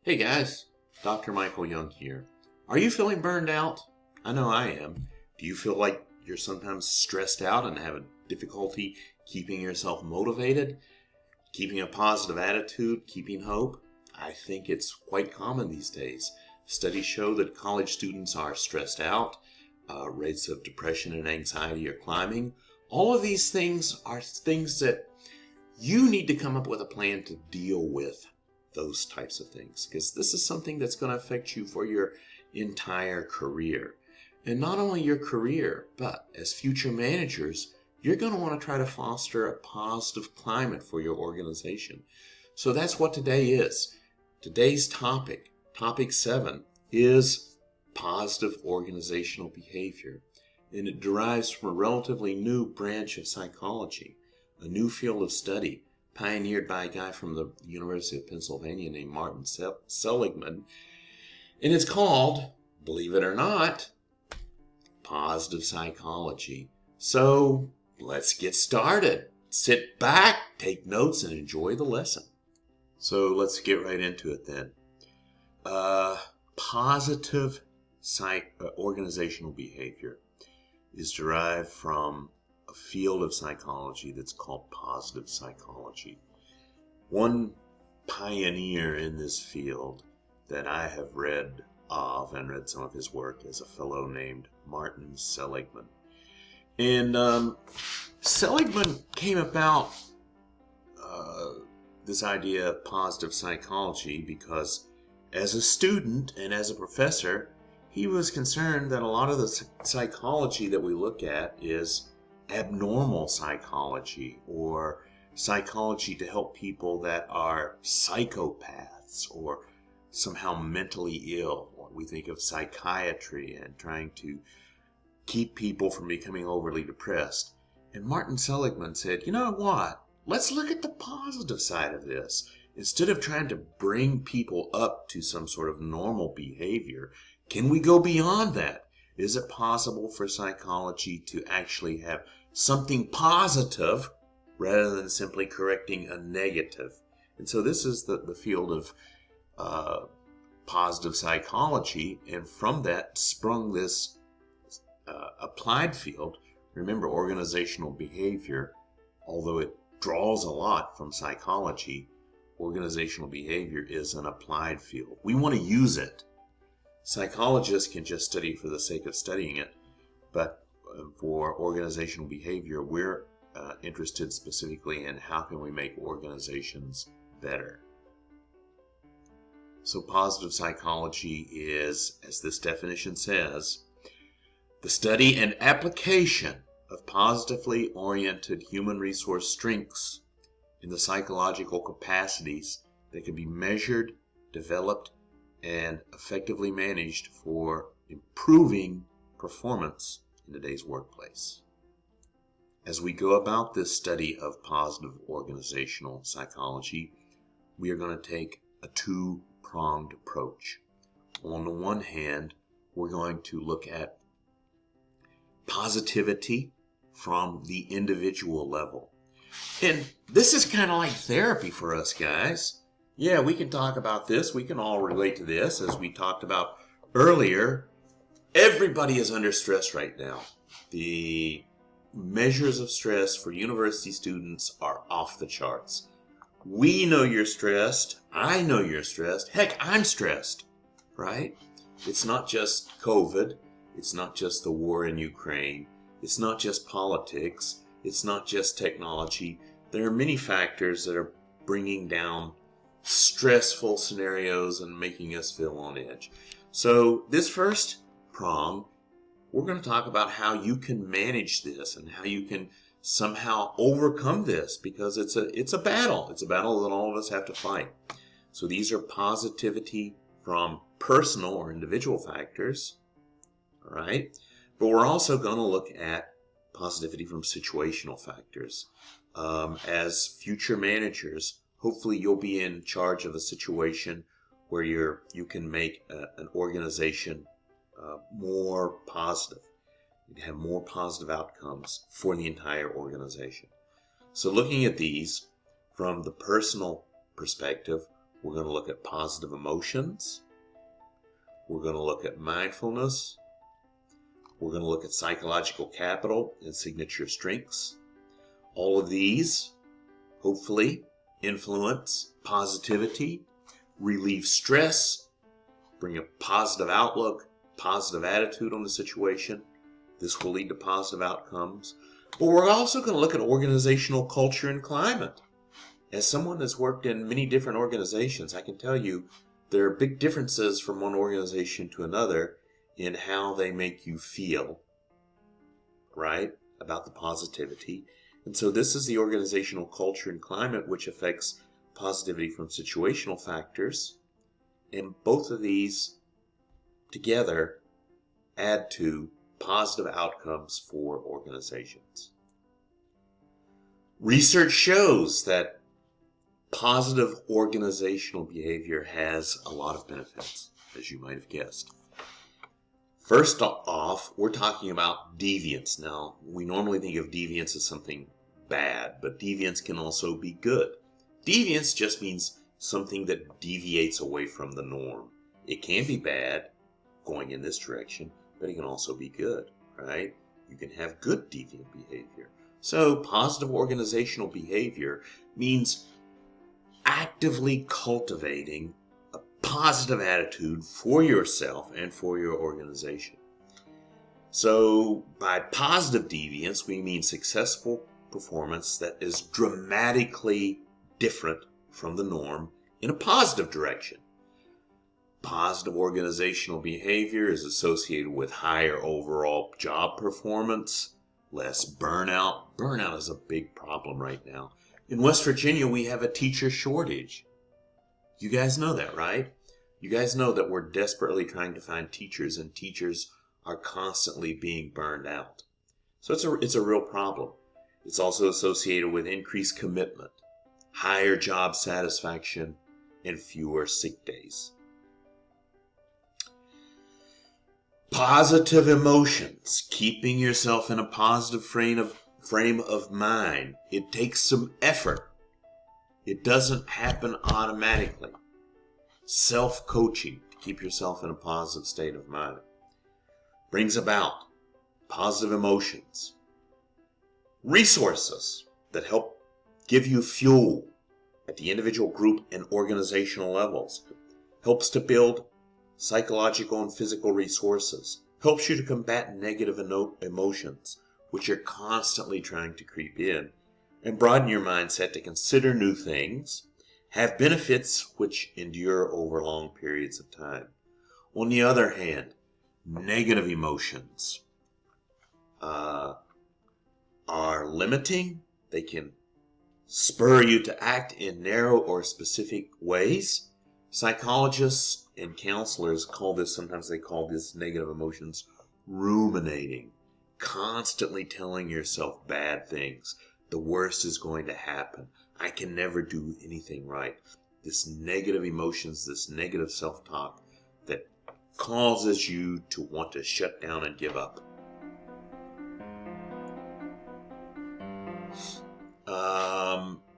Hey guys, Dr. Michael Young here. Are you feeling burned out? I know I am. Do you feel like you're sometimes stressed out and have difficulty keeping yourself motivated, keeping a positive attitude, keeping hope? I think it's quite common these days. Studies show that college students are stressed out, rates of depression and anxiety are climbing. All of these things are things that you need to come up with a plan to deal with those types of things, because this is something that's going to affect you for your entire career. And not only your career, but as future managers, you're going to want to try to foster a positive climate for your organization. So that's what today is. Today's topic 7, is positive organizational behavior. And it derives from a relatively new branch of psychology, a new field of study pioneered by a guy from the University of Pennsylvania named Martin Seligman. And it's called, believe it or not, positive psychology. So let's get started. Sit back, take notes, and enjoy the lesson. So let's get right into it then. Positive organizational behavior is derived from a field of psychology that's called positive psychology. One pioneer in this field that I have read of and read some of his work is a fellow named Martin Seligman. And Seligman came about this idea of positive psychology because as a student and as a professor, he was concerned that a lot of the psychology that we look at is abnormal psychology, or psychology to help people that are psychopaths or somehow mentally ill. We think of psychiatry and trying to keep people from becoming overly depressed. And Martin Seligman said, you know what? Let's look at the positive side of this. Instead of trying to bring people up to some sort of normal behavior, can we go beyond that? Is it possible for psychology to actually have something positive rather than simply correcting a negative? And so this is the field of positive psychology, and from that sprung this applied field. Remember, organizational behavior, although it draws a lot from psychology, organizational behavior is an applied field. We want to use it. Psychologists can just study for the sake of studying it, but for organizational behavior, we're interested specifically in how can we make organizations better. So positive psychology is, as this definition says, the study and application of positively oriented human resource strengths in the psychological capacities that can be measured, developed, and effectively managed for improving performance in today's workplace. As we go about this study of positive organizational psychology, we are going to take a two-pronged approach. On the one hand, we're going to look at positivity from the individual level. And this is kind of like therapy for us guys. Yeah, we can talk about this. We can all relate to this. As we talked about earlier, everybody is under stress right now. The measures of stress for university students are off the charts. We know you're stressed. I know you're stressed. Heck, I'm stressed, right? It's not just COVID. It's not just the war in Ukraine. It's not just politics. It's not just technology. There are many factors that are bringing down stressful scenarios and making us feel on edge. So this first prong, we're going to talk about how you can manage this and how you can somehow overcome this, because it's a battle. It's a battle that all of us have to fight. So these are positivity from personal or individual factors, all right? But we're also going to look at positivity from situational factors. As future managers, hopefully you'll be in charge of a situation where you can make an organization more positive. You can have more positive outcomes for the entire organization. So looking at these from the personal perspective, We're going to look at positive emotions. We're going to look at mindfulness. We're going to look at psychological capital and signature strengths. All of these, hopefully, influence positivity, relieve stress, bring a positive outlook, positive attitude on the situation. This will lead to positive outcomes. But we're also going to look at organizational culture and climate. As someone that's worked in many different organizations, I can tell you there are big differences from one organization to another in how they make you feel, right, about the positivity. And so this is the organizational culture and climate, which affects positivity from situational factors. And both of these together add to positive outcomes for organizations. Research shows that positive organizational behavior has a lot of benefits, as you might have guessed. First off, we're talking about deviance. Now, we normally think of deviance as something bad, but deviance can also be good. Deviance just means something that deviates away from the norm. It can be bad, going in this direction, but it can also be good, right? You can have good deviant behavior. So positive organizational behavior means actively cultivating a positive attitude for yourself and for your organization. So by positive deviance, we mean successful performance that is dramatically different from the norm in a positive direction. Positive organizational behavior is associated with higher overall job performance, less burnout. Burnout is a big problem right now. In West Virginia, we have a teacher shortage. You guys know that, right? You guys know that we're desperately trying to find teachers, and teachers are constantly being burned out. So it's a real problem. It's also associated with increased commitment, higher job satisfaction, and fewer sick days. Positive emotions, keeping yourself in a positive frame of mind. It takes some effort. It doesn't happen automatically. Self-coaching to keep yourself in a positive state of mind brings about positive emotions. Resources that help give you fuel at the individual, group, and organizational levels. Helps to build psychological and physical resources. Helps you to combat negative emotions, which are constantly trying to creep in, and broaden your mindset to consider new things, have benefits which endure over long periods of time. On the other hand, negative emotions are limiting. They can spur you to act in narrow or specific ways. Psychologists and counselors sometimes they call this negative emotions ruminating. Constantly telling yourself bad things. The worst is going to happen. I can never do anything right. This negative emotions, this negative self-talk that causes you to want to shut down and give up.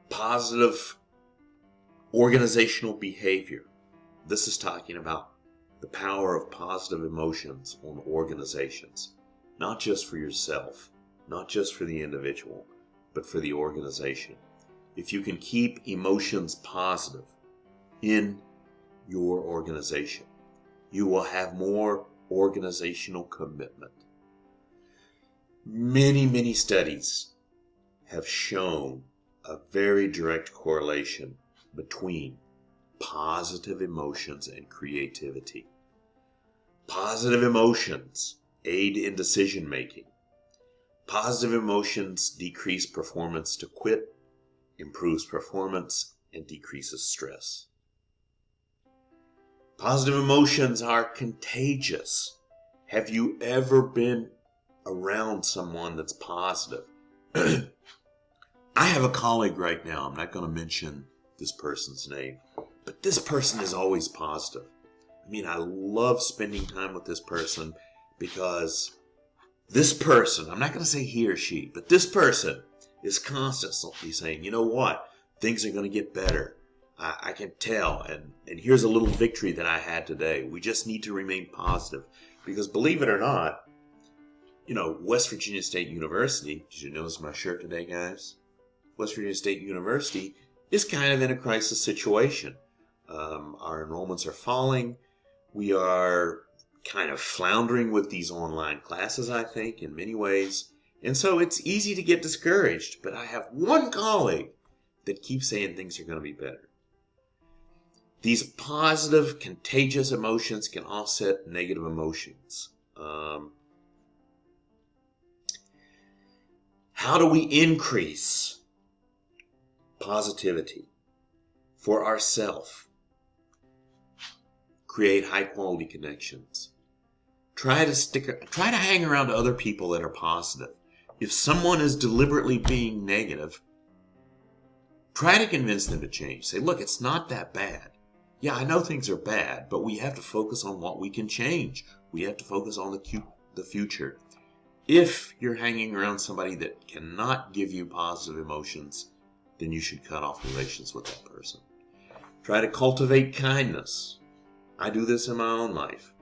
Positive organizational behavior. This is talking about the power of positive emotions on organizations. Not just for yourself, not just for the individual, but for the organization. If you can keep emotions positive in your organization, you will have more organizational commitment. Many studies have shown a very direct correlation between positive emotions and creativity. Positive emotions aid in decision making. Positive emotions decrease performance to quit, improves performance, and decreases stress. Positive emotions are contagious. Have you ever been around someone that's positive? I have a colleague right now, I'm not going to mention this person's name, but this person is always positive. I mean, I love spending time with this person because this person, I'm not going to say he or she, but this person is constantly saying, you know what? Things are going to get better. I can tell. And here's a little victory that I had today. We just need to remain positive. Because believe it or not, West Virginia State University, did you notice my shirt today, guys? West Virginia State University is kind of in a crisis situation. Our enrollments are falling. We are kind of floundering with these online classes, I think, in many ways. And so it's easy to get discouraged. But I have one colleague that keeps saying things are going to be better. These positive, contagious emotions can offset negative emotions. How do we increase positivity for ourselves? Create high-quality connections. Try to hang around other people that are positive. If someone is deliberately being negative, try to convince them to change. Say, look, it's not that bad. Yeah, I know things are bad, but we have to focus on what we can change. We have to focus on the future. If you're hanging around somebody that cannot give you positive emotions, then you should cut off relations with that person. Try to cultivate kindness. I do this in my own life.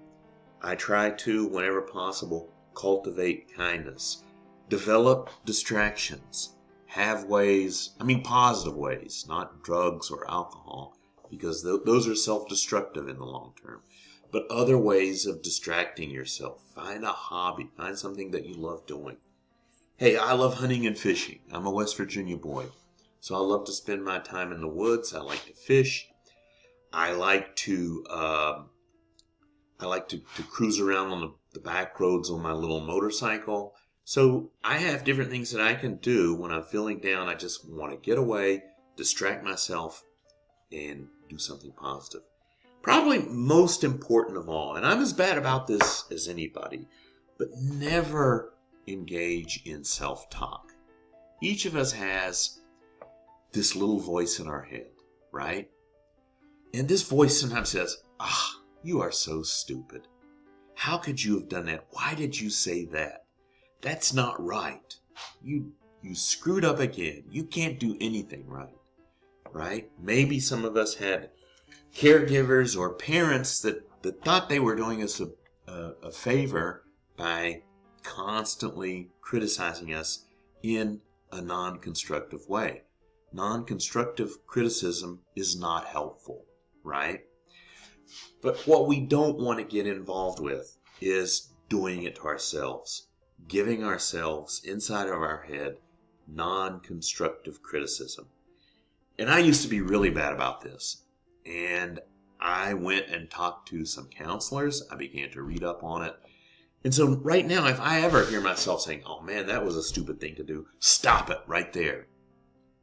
I try to, whenever possible, cultivate kindness. Develop distractions. Have ways, positive ways, not drugs or alcohol, because those are self-destructive in the long term. But other ways of distracting yourself. Find a hobby. Find something that you love doing. Hey, I love hunting and fishing. I'm a West Virginia boy. So I love to spend my time in the woods. I like to fish. I like to cruise around on the back roads on my little motorcycle. So I have different things that I can do when I'm feeling down. I just want to get away, distract myself, and do something positive. Probably most important of all, and I'm as bad about this as anybody, but never engage in self-talk. Each of us has this little voice in our head, right? And this voice sometimes says, you are so stupid. How could you have done that? Why did you say that? That's not right. You screwed up again. You can't do anything right, right? Maybe some of us had caregivers or parents that thought they were doing us a favor by constantly criticizing us in a non-constructive way. Non-constructive criticism is not helpful, right? But what we don't want to get involved with is doing it to ourselves, giving ourselves inside of our head non-constructive criticism. And I used to be really bad about this. And I went and talked to some counselors. I began to read up on it. And so right now, if I ever hear myself saying, oh man, that was a stupid thing to do, stop it right there.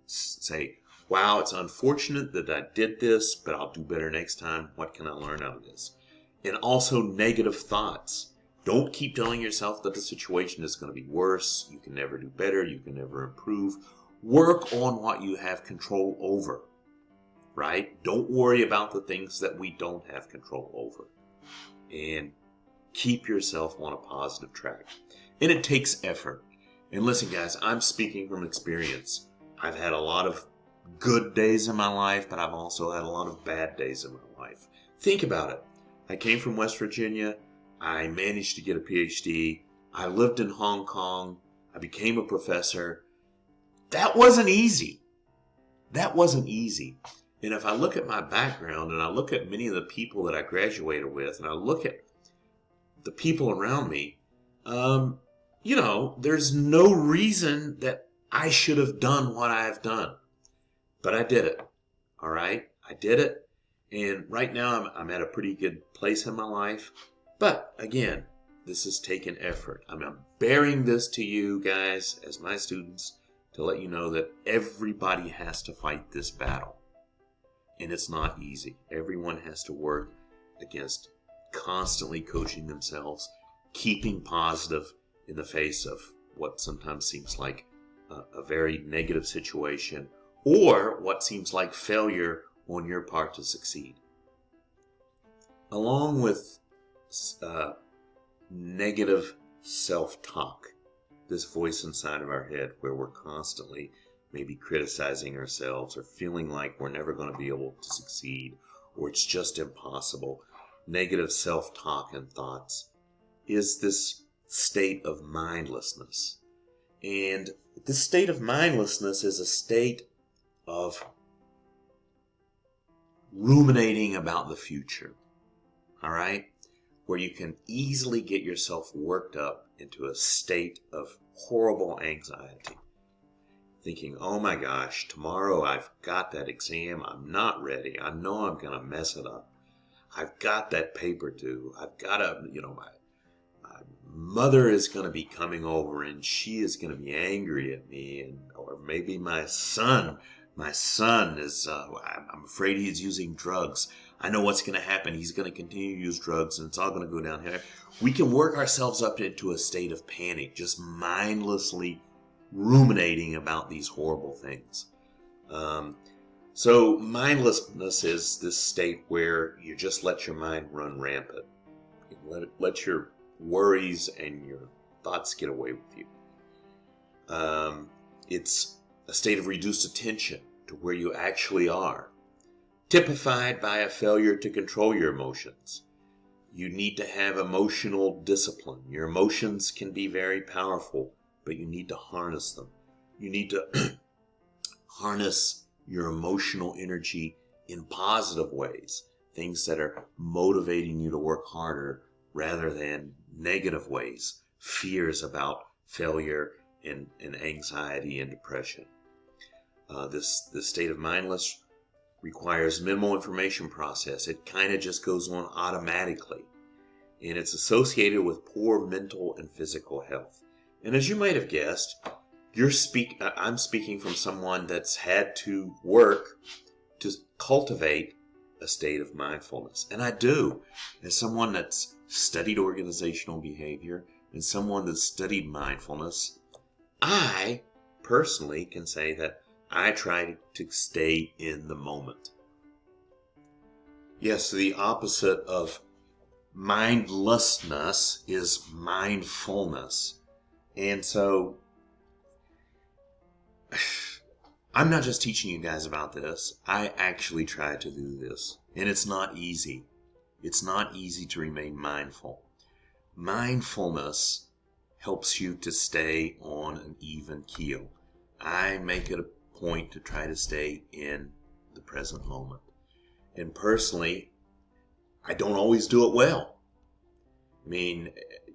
Say, wow, it's unfortunate that I did this, but I'll do better next time. What can I learn out of this? And also negative thoughts. Don't keep telling yourself that the situation is going to be worse. You can never do better. You can never improve. Work on what you have control over. Right? Don't worry about the things that we don't have control over. And keep yourself on a positive track. And it takes effort. And listen, guys, I'm speaking from experience. I've had a lot of good days in my life, but I've also had a lot of bad days in my life. Think about it. I came from West Virginia. I managed to get a PhD. I lived in Hong Kong. I became a professor. That wasn't easy. That wasn't easy. And if I look at my background and I look at many of the people that I graduated with and I look at the people around me, there's no reason that I should have done what I have done. But I did it. All right? I did it. And right now I'm at a pretty good place in my life. But again, this has taken effort. I'm bearing this to you guys as my students to let you know that everybody has to fight this battle. And it's not easy. Everyone has to work against constantly coaching themselves, keeping positive in the face of what sometimes seems like a very negative situation or what seems like failure on your part to succeed. Along with negative self-talk, this voice inside of our head where we're constantly maybe criticizing ourselves or feeling like we're never going to be able to succeed or it's just impossible, negative self-talk and thoughts, is this state of mindlessness. And this state of mindlessness is a state of ruminating about the future, all right? Where you can easily get yourself worked up into a state of horrible anxiety. Thinking, oh my gosh, tomorrow I've got that exam. I'm not ready. I know I'm going to mess it up. I've got that paper due. I've got to, my mother is going to be coming over and she is going to be angry at me. Or maybe my son is, I'm afraid he's using drugs. I know what's going to happen. He's going to continue to use drugs and it's all going to go down here. We can work ourselves up into a state of panic, just mindlessly ruminating about these horrible things. So mindlessness is this state where you just let your mind run rampant. Let your worries and your thoughts get away with you. It's a state of reduced attention to where you actually are, typified by a failure to control your emotions. You need to have emotional discipline. Your emotions can be very powerful, but you need to harness them. You need to harness your emotional energy in positive ways, things that are motivating you to work harder rather than negative ways, fears about failure and anxiety and depression. This state of mindless requires minimal information process. It kind of just goes on automatically, and it's associated with poor mental and physical health. And as you might have guessed, I'm speaking from someone that's had to work to cultivate a state of mindfulness. And I do, as someone that's studied organizational behavior and someone that's studied mindfulness, I personally can say that I try to stay in the moment. Yes, the opposite of mindlessness is mindfulness. And so I'm not just teaching you guys about this. I actually try to do this. And it's not easy. It's not easy to remain mindful. Mindfulness helps you to stay on an even keel. I make it a point to try to stay in the present moment. And personally, I don't always do it well. I mean,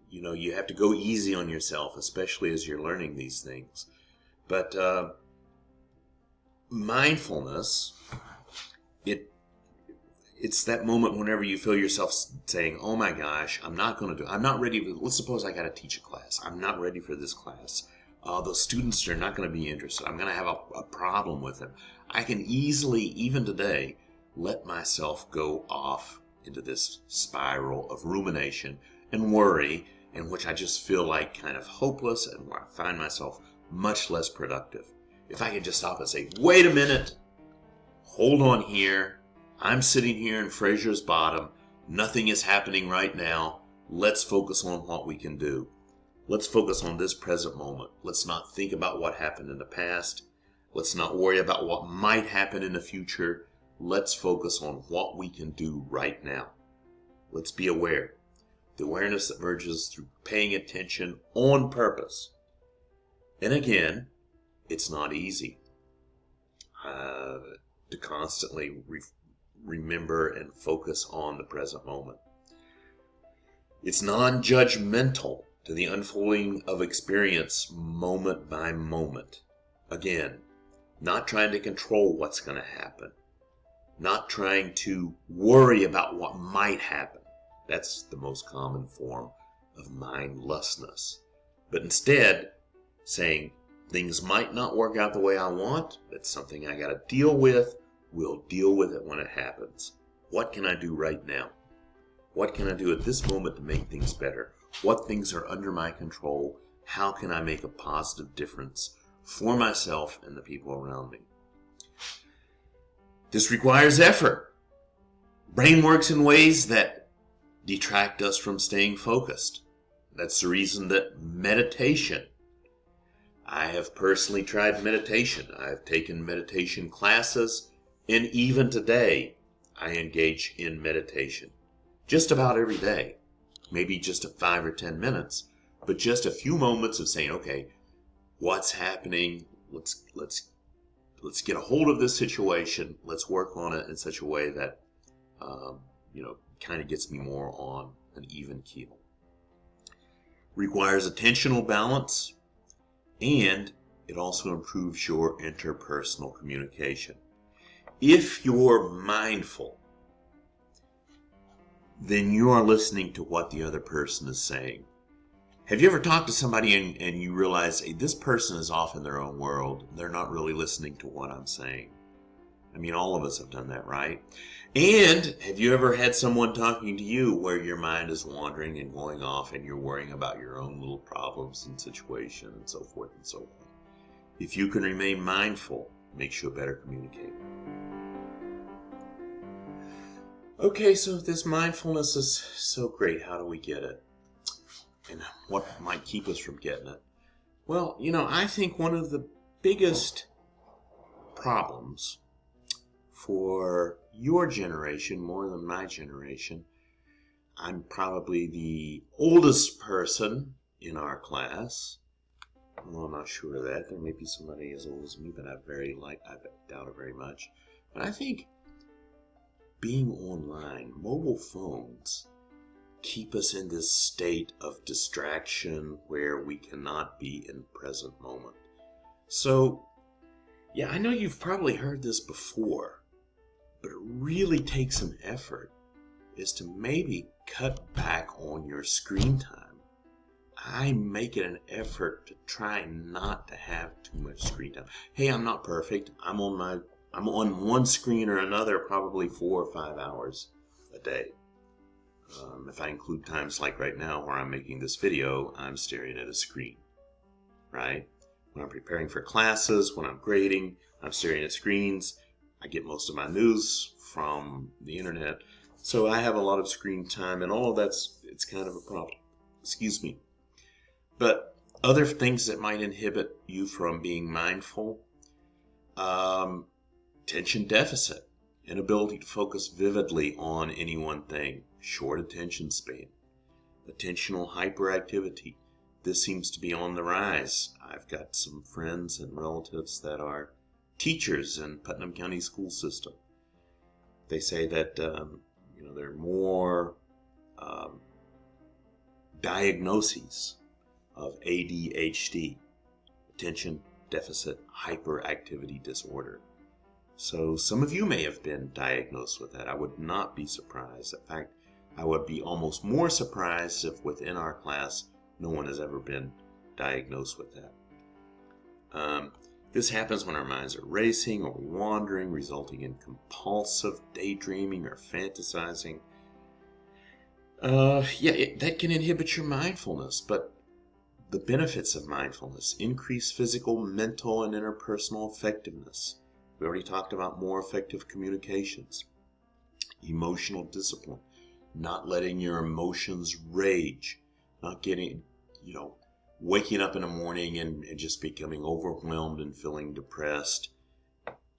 you have to go easy on yourself, especially as you're learning these things. But mindfulness, it's that moment whenever you feel yourself saying, oh my gosh, I'm not ready. Let's suppose I got to teach a class. I'm not ready for this class. Those students are not going to be interested. I'm going to have a problem with them. I can easily, even today, let myself go off into this spiral of rumination and worry, in which I just feel like kind of hopeless and where I find myself much less productive. If I could just stop and say, wait a minute, hold on here. I'm sitting here in Fraser's Bottom. Nothing is happening right now. Let's focus on what we can do. Let's focus on this present moment. Let's not think about what happened in the past. Let's not worry about what might happen in the future. Let's focus on what we can do right now. Let's be aware. The awareness that emerges through paying attention on purpose. And again, it's not easy to constantly remember and focus on the present moment. It's non-judgmental to the unfolding of experience moment by moment. Again, not trying to control what's going to happen. Not trying to worry about what might happen. That's the most common form of mindlessness. But instead, saying, things might not work out the way I want. That's something I got to deal with. We'll deal with it when it happens. What can I do right now? What can I do at this moment to make things better? What things are under my control? How can I make a positive difference for myself and the people around me? This requires effort. Brain works in ways that detract us from staying focused. That's the reason that meditation I have personally tried meditation. I've taken meditation classes, and even today, I engage in meditation. Just about every day. Maybe just 5 or 10 minutes, but just a few moments of saying, okay, what's happening? Let's get a hold of this situation. Let's work on it in such a way that, kind of gets me more on an even keel. Requires attentional balance, and it also improves your interpersonal communication. If you're mindful, then you are listening to what the other person is saying. Have you ever talked to somebody and you realize, hey, this person is off in their own world. They're not really listening to what I'm saying. I mean, all of us have done that, right? And have you ever had someone talking to you where your mind is wandering and going off and you're worrying about your own little problems and situation and so forth and so on? If you can remain mindful, it makes you a better communicator. Okay, so if this mindfulness is so great, how do we get it? And what might keep us from getting it? Well, I think one of the biggest problems for your generation, more than my generation, I'm probably the oldest person in our class. Well, I'm not sure of that. There may be somebody as old as me, but I doubt it very much. But I think being online, mobile phones, keep us in this state of distraction where we cannot be in the present moment. So, yeah, I know you've probably heard this before, but it really takes some effort is to maybe cut back on your screen time. I make it an effort to try not to have too much screen time. Hey, I'm not perfect. I'm on one screen or another probably 4 or 5 hours a day. If I include times like right now where I'm making this video, I'm staring at a screen, right? When I'm preparing for classes, when I'm grading, I'm staring at screens. I get most of my news from the internet. So I have a lot of screen time, and all of it's kind of a problem. Excuse me. But other things that might inhibit you from being mindful, attention deficit, inability to focus vividly on any one thing, short attention span, attentional hyperactivity. This seems to be on the rise. I've got some friends and relatives that are teachers in Putnam County school system. They say that there are more diagnoses of ADHD, attention deficit hyperactivity disorder. So some of you may have been diagnosed with that. I would not be surprised. In fact, I would be almost more surprised if within our class no one has ever been diagnosed with that. This happens when our minds are racing or wandering, resulting in compulsive daydreaming or fantasizing. That can inhibit your mindfulness, but the benefits of mindfulness: increase physical, mental, and interpersonal effectiveness. We already talked about more effective communications, emotional discipline, not letting your emotions rage, not getting, waking up in the morning and just becoming overwhelmed and feeling depressed.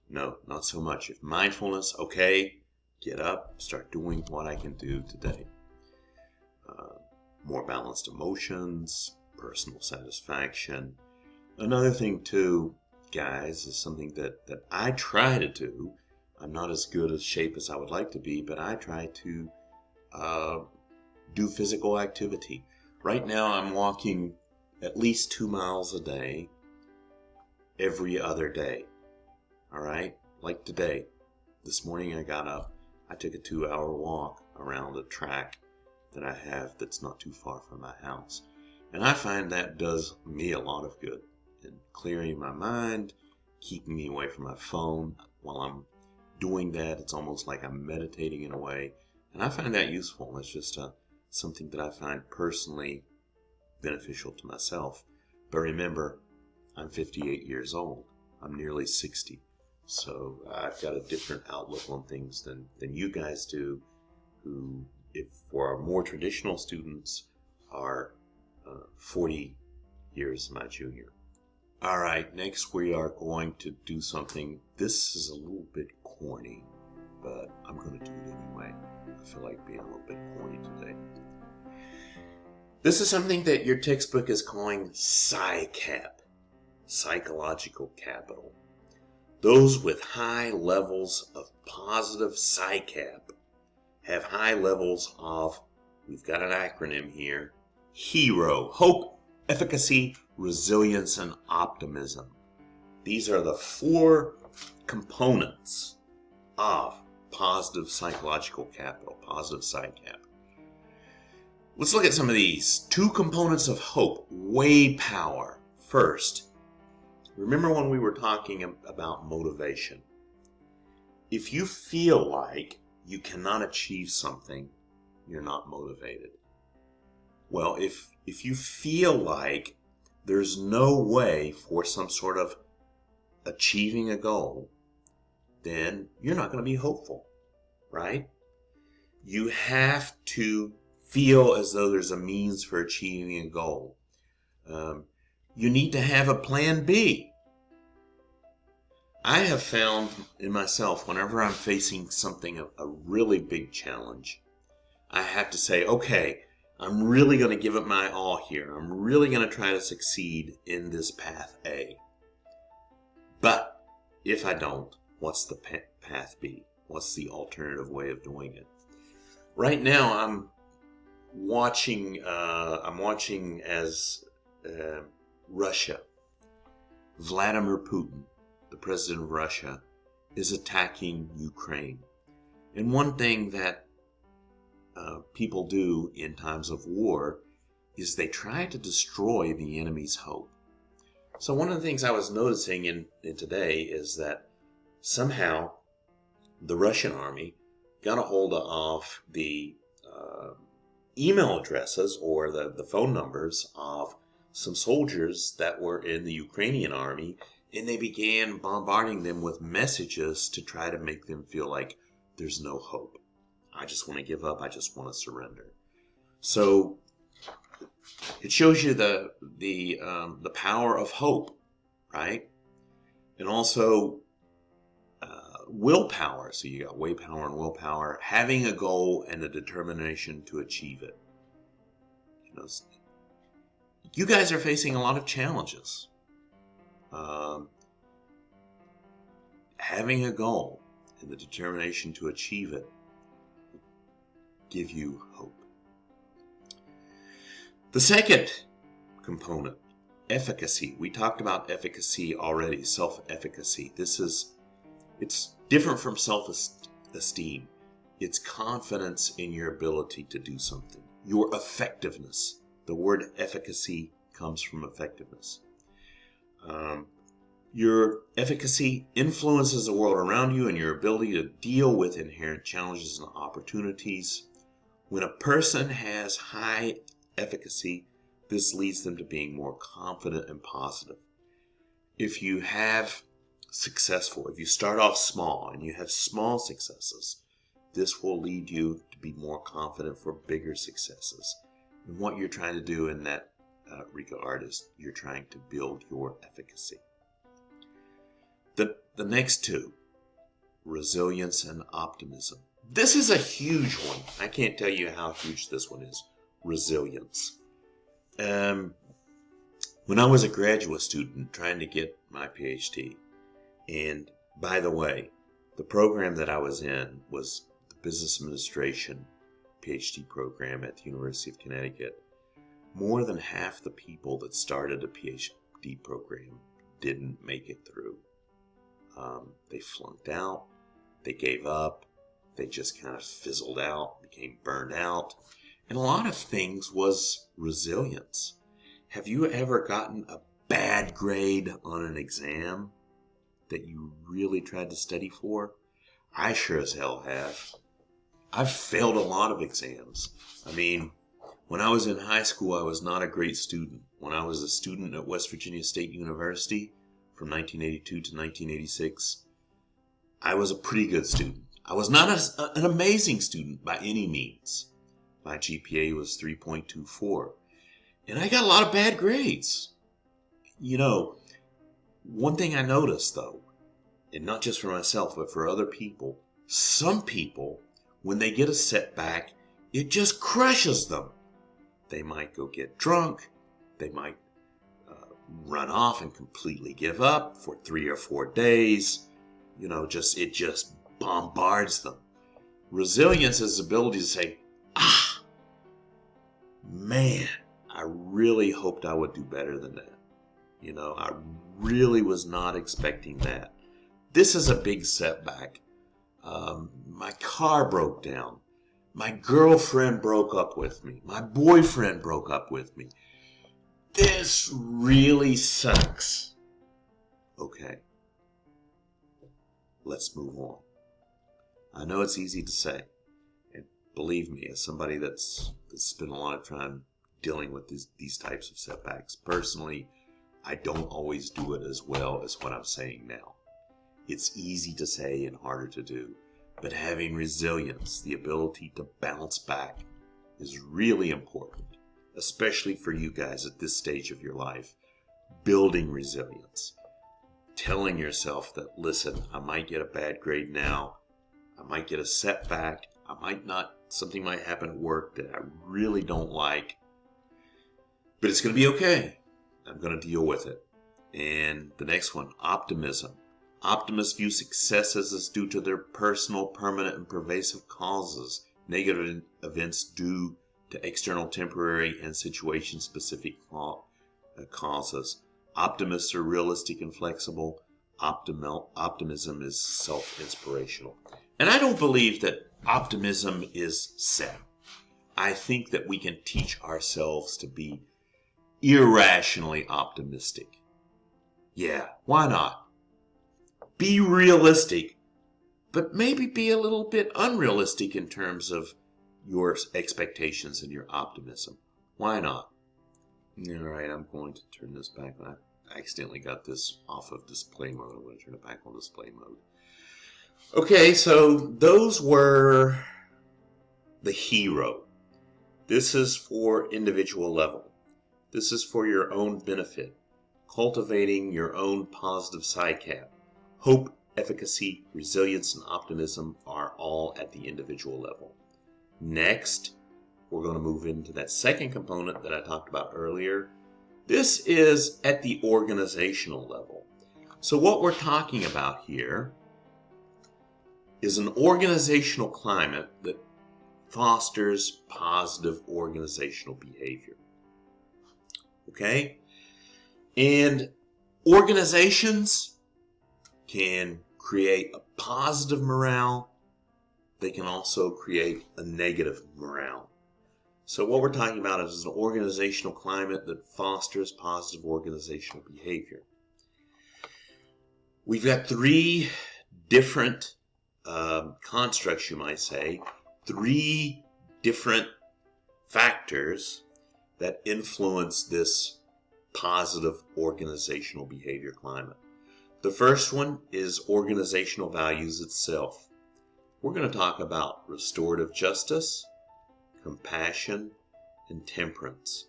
No, not so much. If mindfulness, okay, get up, start doing what I can do today. More balanced emotions, personal satisfaction. Another thing too, guys, is something that I try to do. I'm not as good a shape as I would like to be, but I try to do physical activity. Right now I'm walking at least 2 miles a day, every other day. All right? Like today. This morning I got up, I took a 2-hour walk around a track that I have that's not too far from my house. And I find that does me a lot of good in clearing my mind, keeping me away from my phone. While I'm doing that, it's almost like I'm meditating in a way. And I find that useful. It's just something that I find personally beneficial to myself. But remember, I'm 58 years old. I'm nearly 60. So I've got a different outlook on things than you guys do, who, if for our more traditional students, are 40 years my junior. All right, next we are going to do something. This is a little bit corny, but I'm going to do it anyway. I feel like being a little bit corny today. This is something that your textbook is calling PSYCAP, psychological capital. Those with high levels of positive PSYCAP have high levels of, we've got an acronym here, HERO, hope, efficacy, resilience, and optimism. These are the 4 components of positive psychological capital, positive PSYCAP. Let's look at some of these. 2 components of hope, way power. First, remember when we were talking about motivation? If you feel like you cannot achieve something, you're not motivated. Well, if you feel like there's no way for some sort of achieving a goal, then you're not going to be hopeful, right? You have to feel as though there's a means for achieving a goal. You need to have a plan B. I have found in myself, whenever I'm facing something, a really big challenge, I have to say, okay, I'm really going to give it my all here. I'm really going to try to succeed in this path A. But if I don't, what's the path B? What's the alternative way of doing it? Right now, I'm watching as Russia, Vladimir Putin, the president of Russia, is attacking Ukraine. And one thing that people do in times of war is they try to destroy the enemy's hope. So one of the things I was noticing in today is that somehow the Russian army got a hold of the email addresses or the phone numbers of some soldiers that were in the Ukrainian army, and they began bombarding them with messages to try to make them feel like there's no hope. I just want to give up. I just want to surrender. So it shows you the power of hope, right? And also willpower. So you got way power and willpower, having a goal and the determination to achieve it. You guys are facing a lot of challenges. Having a goal and the determination to achieve it give you hope. The second component, efficacy. We talked about efficacy already, self-efficacy. It's different from self-esteem. It's confidence in your ability to do something. Your effectiveness. The word efficacy comes from effectiveness. Your efficacy influences the world around you and your ability to deal with inherent challenges and opportunities. When a person has high efficacy, this leads them to being more confident and positive. If you start off small and you have small successes, this will lead you to be more confident for bigger successes. And what you're trying to do in that regard is you're trying to build your efficacy. The next 2, resilience and optimism. This is a huge one. I can't tell you how huge this one is. Resilience. When I was a graduate student trying to get my PhD, and by the way, the program that I was in was the Business Administration PhD program at the University of Connecticut. More than half the people that started a PhD program didn't make it through. They flunked out, they gave up, they just kind of fizzled out, became burned out. And a lot of things was resilience. Have you ever gotten a bad grade on an exam that you really tried to study for? I sure as hell have. I've failed a lot of exams. I mean, when I was in high school, I was not a great student. When I was a student at West Virginia State University from 1982 to 1986, I was a pretty good student. I was not an amazing student by any means. My GPA was 3.24. And I got a lot of bad grades. One thing I noticed, though, and not just for myself, but for other people, some people, when they get a setback, it just crushes them. They might go get drunk. They might run off and completely give up for 3 or 4 days. It just bombards them. Resilience is the ability to say, man, I really hoped I would do better than that. I really was not expecting that. This is a big setback. My car broke down. My girlfriend broke up with me. My boyfriend broke up with me. This really sucks. Okay. Let's move on. I know it's easy to say. And believe me, as somebody that's spent a lot of time dealing with these types of setbacks, personally, I don't always do it as well as what I'm saying now. It's easy to say and harder to do. But having resilience, the ability to bounce back, is really important, especially for you guys at this stage of your life. Building resilience. Telling yourself that, listen, I might get a bad grade now. I might get a setback. Something might happen at work that I really don't like. But it's going to be okay. I'm going to deal with it. And the next one, optimism. Optimists view successes as due to their personal, permanent, and pervasive causes. Negative events due to external, temporary, and situation-specific causes. Optimists are realistic and flexible. Optimism is self-inspirational. And I don't believe that optimism is set. I think that we can teach ourselves to be irrationally optimistic. Yeah, why not? Be realistic, but maybe be a little bit unrealistic in terms of your expectations and your optimism. Why not? All right, I'm going to turn this back. I accidentally got this off of display mode. I'm going to turn it back on display mode. Okay, so those were the hero. This is for individual level. This is for your own benefit. Cultivating your own positive SciCap. Hope, efficacy, resilience, and optimism are all at the individual level. Next, we're going to move into that second component that I talked about earlier. This is at the organizational level. So what we're talking about here is an organizational climate that fosters positive organizational behavior. Okay? And organizations can create a positive morale. They can also create a negative morale. So what we're talking about is an organizational climate that fosters positive organizational behavior. We've got 3 different constructs, you might say, 3 different factors that influence this positive organizational behavior climate. The first one is organizational values itself. We're going to talk about restorative justice, compassion, and temperance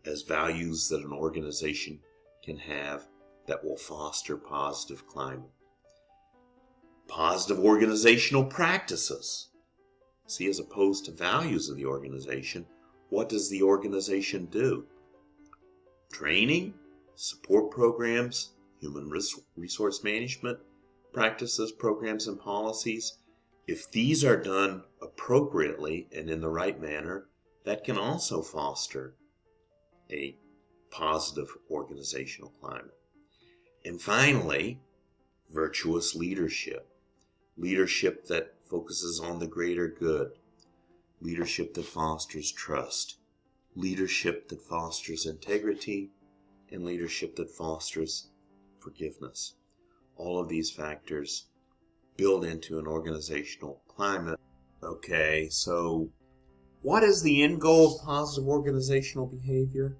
as values that an organization can have that will foster positive climate. Positive organizational practices. See, as opposed to values of the organization, what does the organization do? Training, support programs, human resource management practices, programs, and policies. If these are done appropriately and in the right manner, that can also foster a positive organizational climate. And finally, virtuous leadership. Leadership that focuses on the greater good. Leadership that fosters trust. Leadership that fosters integrity. And leadership that fosters forgiveness. All of these factors build into an organizational climate. Okay, so what is the end goal of positive organizational behavior?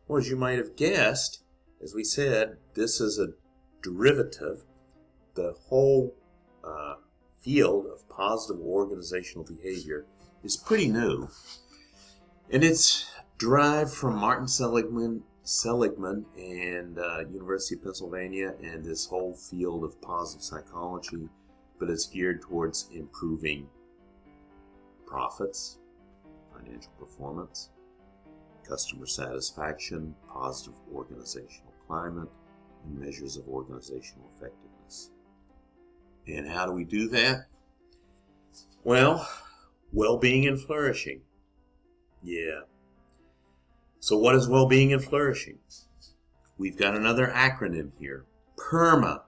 Well, as you might have guessed, as we said, this is a derivative. The whole field of positive organizational behavior is pretty new. And it's derived from Martin Seligman Seligman and University of Pennsylvania and this whole field of positive psychology, but it's geared towards improving profits, financial performance, customer satisfaction, positive organizational climate, and measures of organizational effectiveness. And how do we do that? Well, well-being and flourishing. Yeah. So what is well-being and flourishing? We've got another acronym here, PERMA.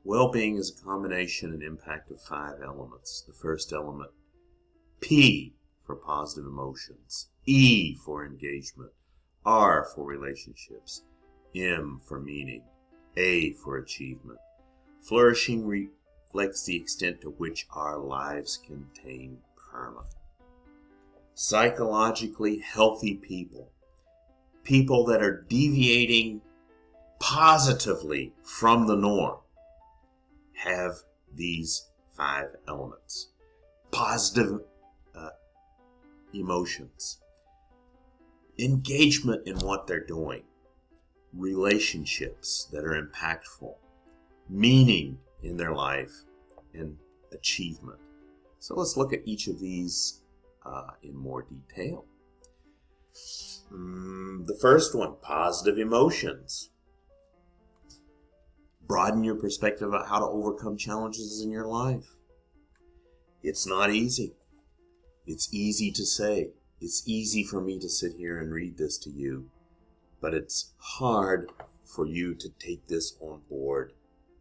Well-being is a combination and impact of 5 elements. The first element, P for positive emotions, E for engagement, R for relationships, M for meaning, A for achievement. Flourishing reflects the extent to which our lives contain PERMA. Psychologically healthy people, people that are deviating positively from the norm, have these 5 elements. Positive emotions, engagement in what they're doing, relationships that are impactful, meaning in their life, and achievement. So let's look at each of these in more detail. The first one, positive emotions. Broaden your perspective about how to overcome challenges in your life. It's not easy. It's easy to say. It's easy for me to sit here and read this to you, but it's hard for you to take this on board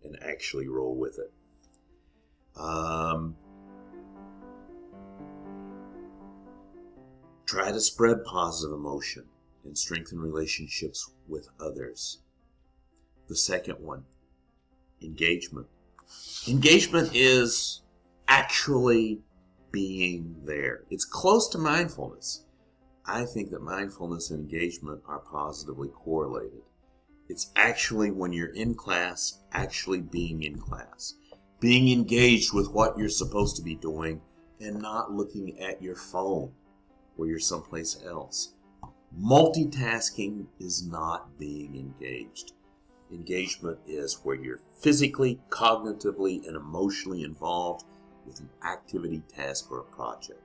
and actually roll with it. Try to spread positive emotion and strengthen relationships with others. The second one, engagement. Engagement is actually being there. It's close to mindfulness. I think that mindfulness and engagement are positively correlated. It's actually when you're in class, actually being in class. Being engaged with what you're supposed to be doing and not looking at your phone or you're someplace else. Multitasking is not being engaged. Engagement is where you're physically, cognitively, and emotionally involved with an activity, task, or a project.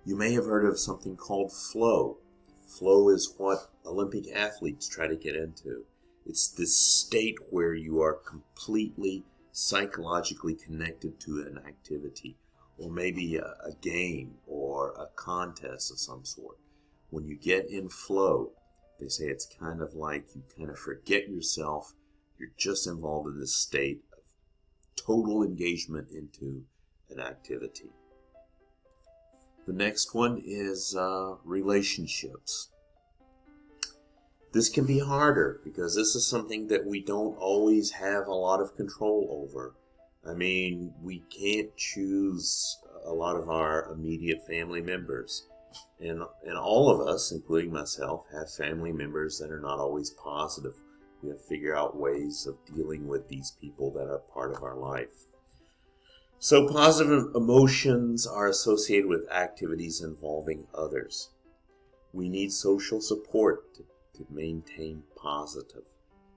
You may have heard of something called flow. Flow is what Olympic athletes try to get into. It's this state where you are completely psychologically connected to an activity, or maybe a game or a contest of some sort. When you get in flow, they say it's kind of like you kind of forget yourself. You're just involved in this state of total engagement into an activity. The next one is relationships. This can be harder because this is something that we don't always have a lot of control over. I mean, we can't choose a lot of our immediate family members. And all of us, including myself, have family members that are not always positive. We have to figure out ways of dealing with these people that are part of our life. So positive emotions are associated with activities involving others. We need social support to maintain positive.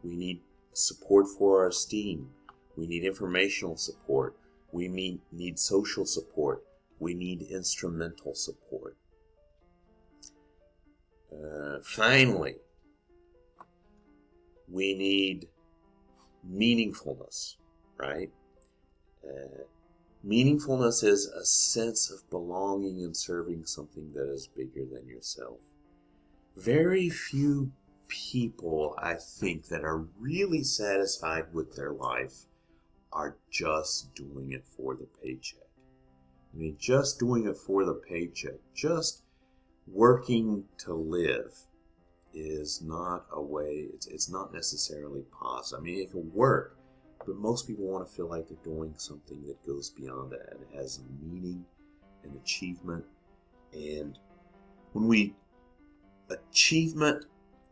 We need support for our esteem. We need informational support. We need social support. We need instrumental support. Finally, we need meaningfulness, right? Meaningfulness is a sense of belonging and serving something that is bigger than yourself. Very few people, I think, that are really satisfied with their life are just doing it for the paycheck. I mean, just doing it for the paycheck, just working to live is not a way, it's not necessarily positive. I mean, it can work, but most people want to feel like they're doing something that goes beyond that. It has meaning and achievement. And achievement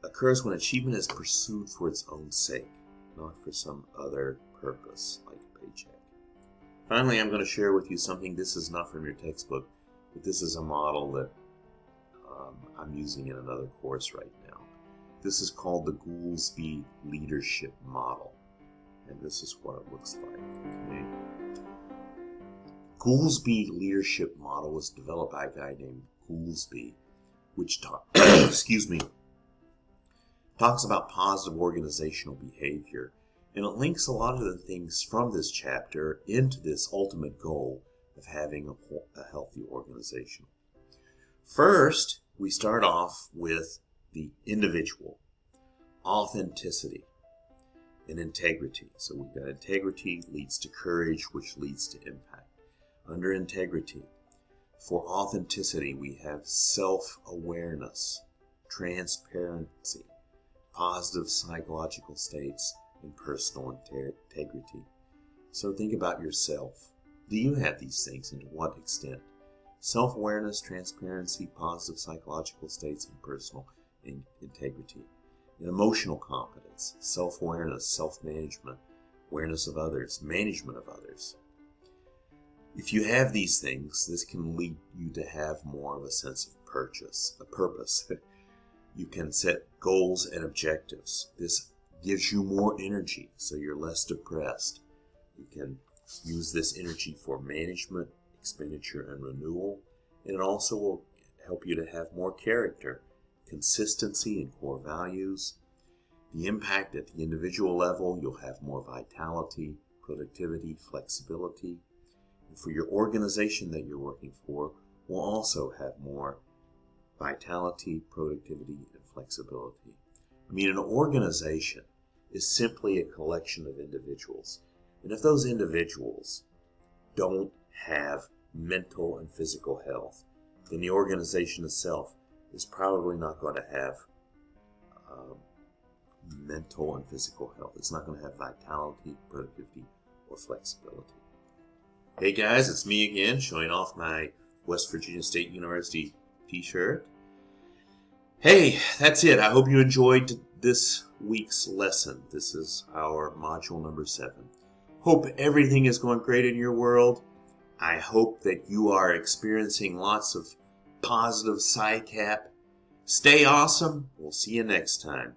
occurs when achievement is pursued for its own sake, not for some other purpose like a paycheck. Finally, I'm going to share with you something. This is not from your textbook, but this is a model that I'm using in another course right now. This is called the Goolsbee Leadership Model. And this is what it looks like. Okay. Goolsbee Leadership Model was developed by a guy named Goolsbee, which talks about positive organizational behavior. And it links a lot of the things from this chapter into this ultimate goal of having a healthy organization. First, we start off with the individual, authenticity, and integrity. So we've got integrity leads to courage, which leads to impact. Under integrity, for authenticity, we have self-awareness, transparency, positive psychological states, and personal integrity. So think about yourself. Do you have these things, and to what extent? Self-awareness, transparency, positive psychological states, and personal integrity. And emotional competence, self-awareness, self-management, awareness of others, management of others. If you have these things, this can lead you to have more of a sense of purpose. You can set goals and objectives. This gives you more energy, so you're less depressed. You can use this energy for management, expenditure, and renewal. And it also will help you to have more character, consistency, and core values. The impact at the individual level, you'll have more vitality, productivity, flexibility. And for your organization that you're working for, will also have more vitality, productivity, and flexibility. I mean, an organization is simply a collection of individuals. And if those individuals don't have mental and physical health, then the organization itself is probably not going to have mental and physical health. It's not going to have vitality, productivity, or flexibility. Hey guys, it's me again, showing off my West Virginia State University t-shirt. Hey, that's it. I hope you enjoyed this week's lesson. This is our module number 7. Hope everything is going great in your world. I hope that you are experiencing lots of positive PsyCap. Stay awesome. We'll see you next time.